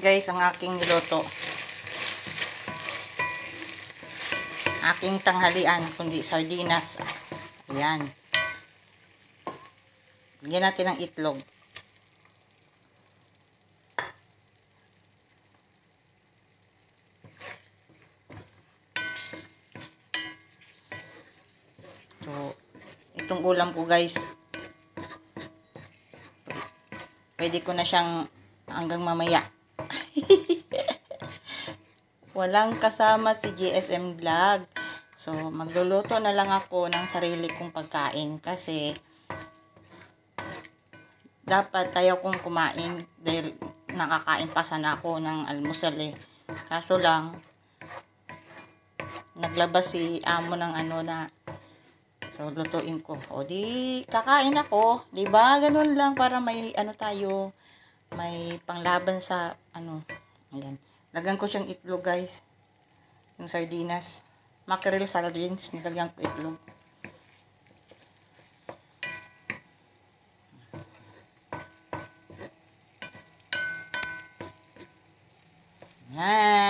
guys ang aking niluto. Aking tanghalian, kundi sardinas. Ayan. Bigyan natin ng itlog. So, itong ulam ko guys, pwede ko na siyang hanggang mamaya. Walang kasama si GSM Vlog. So, magluluto na lang ako ng sarili kong pagkain kasi dapat tayo kong kumain dahil nakakain pa sana ako ng almusal eh. Kaso lang, naglabas si amo ng ano na so, lutuin ko. O di, kakain ako. Diba? Ganun lang para may ano tayo, may panglaban sa ano. Ayan. Lagyan ko siyang itlog guys. Yung sardinas. Mackerel sardines. Nilagyan ko itlog. Ayan.